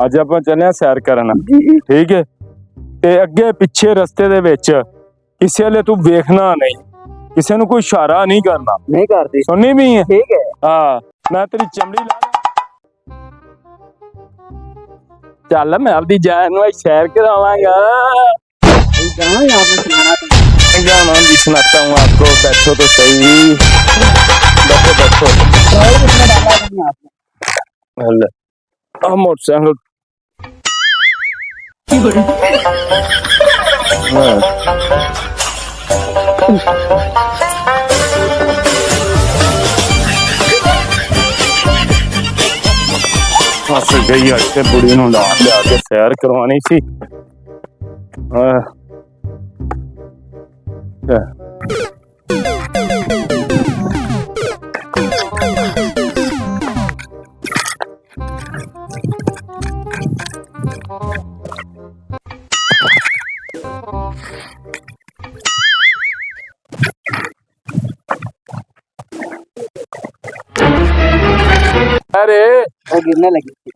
ਅੱਜ ਆਪਾਂ ਚੱਲੇ ਸੈਰ ਕਰਨ। ਠੀਕ ਹੈ ਤੇ ਅੱਗੇ ਪਿੱਛੇ ਰਸਤੇ ਦੇ ਵਿੱਚ ਕਿਸੇ ਵੇਲੇ ਤੂੰ ਵੇਖਣਾ ਨਹੀਂ, ਕਿਸੇ ਨੂੰ ਕੋਈ ਇਸ਼ਾਰਾ ਨਹੀਂ ਕਰਨਾ। नहीं करती। ਸੁਣਨੀ ਵੀ ਹੈ? ठीक है। ਹਾਂ ਮੈਂ ਤੇਰੀ ਚਮੜੀ ਲਾ ਚੱਲ ਮੈਂ ਆਪਦੀ ਜਾਨ ਨੂੰ ਸੈਰ करावांगा। जहाँ यहाँ पे सुनाना जाना भी सुनाता हूँ आपको, बैठो तो सही, बैठो बैठो। मोटरसाइकिल फस गई अट्ठे बुढ़ी नूं ला लिया के सैर करवानी सी। अरे गिरने लगी थी।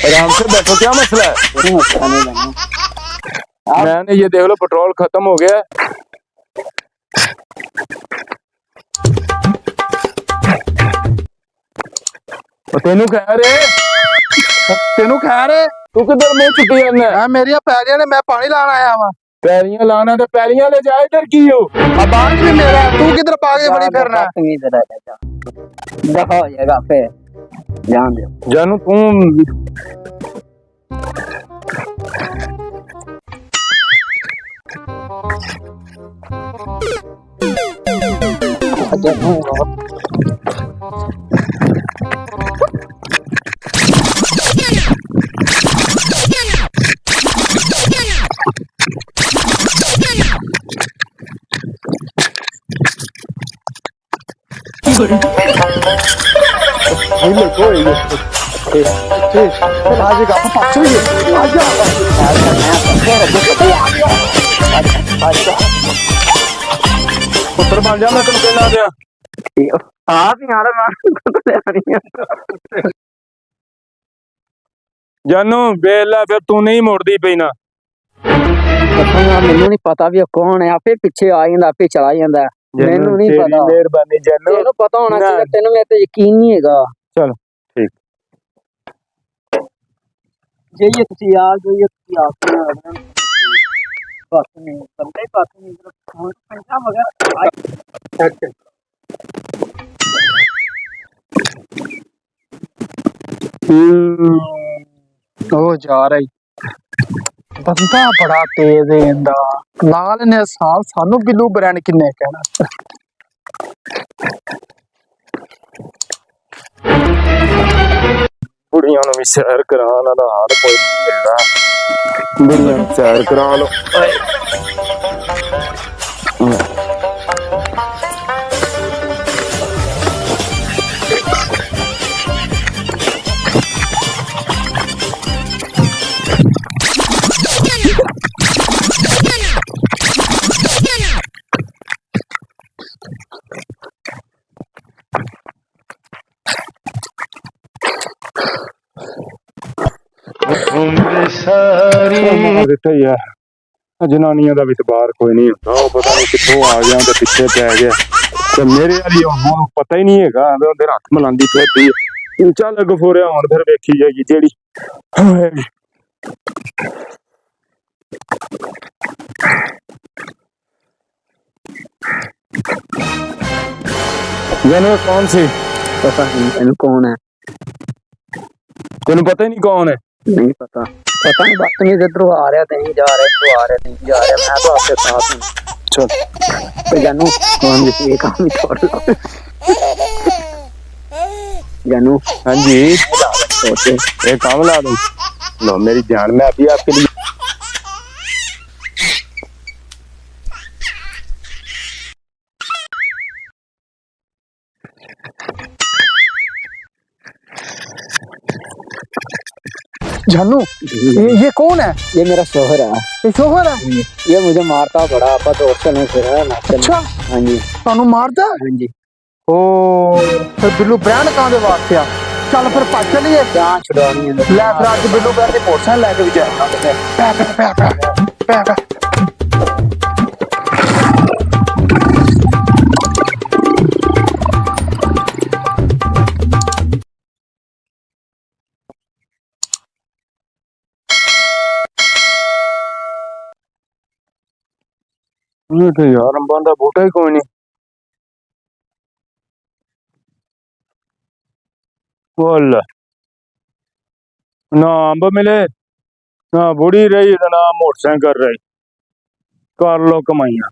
आराम से बैठो, क्या मसला है? मैंने ये देख लो पेट्रोल खत्म हो गया। तेनू खैर है? तेनू खैर है? तू किधर मुंह चुकी है? मेरी पैरियां ने, मैं पानी लाना आया वहां। पैरियां लाना तो पैरियां ले जा, इधर की हो? बांध भी मेरा, तू किधर पागे बड़ी फिरना? दफा हो जाएगा पे ध्यान दे। जानू तू पुत्र बन जा, मैं तेन कहना दिया। जानू बेला फिर तू नहीं मुड़दी पई ना। मैनू नहीं पता भी कौन है, आपे पीछे आ जांदा, आपे चला जांदा। मैनू नहीं पता। मेहरबानी जानू, तेनू पता होना चाहिए, तेनू मेरे पे यकीन नहीं हैगा। चलो ठीक। जाइए तुसी यार, जाइए तुसी आप बस नहीं बंदे बस नहीं फोन पंजा मगर ओ जा रही बंदा बड़ा तेज है इंदा। लाल ने साल सानू बिल्लू ब्रांड किन्ने कहना। बुढ़िया नूं भी सैर कराना दा हाल कोई नहीं हैगा। बुढ़िया नूं सैर करा लो। जनानियां दा इतबार कोई नहीं होता। पता नहीं कितों आ गया ते पिछे पै गया ते मेरे वाली हुण पता ही नहीं हैगा। उधर हथ मिलांदी फिरदी। चल गफोरिया हुण फिर वेखी जाएगी जेड़ी जानू कौन सी? पता नहीं तेनू कौन है? तेनू पता ही नहीं कौन है? नहीं पता। पता नहीं बदतमीज इधरों आ रहा थे, नहीं जा रहा, इधरों आ रहा थे, नहीं जा रहा। मैं तो आपके साथ हूँ। चल तो जानू कौन ये काम ही छोड़ लो। जानू हाँ जी, एक काम ला दूं। लो मेरी जान, मैं अभी आपके लिए जानू ये कौन है? ये मेरा शोहर है। ये शोहर है? ये मुझे मारता बड़ा। आप दोस्त चले फिर है ना। अच्छा हाँ जी। तानू मारता? हाँ जी। ओ फिर बिल्लू ब्रांड कहां दे वास्ते आ? ਚੱਲ ਫਿਰ ਭੱਜ ਚਲੀਏ ਜਾਨ ਛੁਡਾਉਣੀ ਹੈ ਲੈ ਫਿਰ ਅੱਜ ਮੈਨੂੰ ਕਹਿੰਦੇ ਮੋਟਰਸਾਈਕਲ ਲੈ ਕੇ ਵੀ ਜਾਏਗਾ ਪੈ ਇਹ ਤੇ ਯਾਰ ਅੰਬਾਂ ਦਾ ਬੂਟਾ ਹੀ ਕੋਈ ਨਹੀਂ। ਬੋਲ ਨਾ ਅੰਬ ਮਿਲੇ ਨਾ ਬੁੜੀ ਰਹੀ ਤੇ ਨਾ ਮੋਟਰਸਾਈਕਲ ਰਹੀ। ਕਰ ਲੋ ਕਮਾਈਆਂ।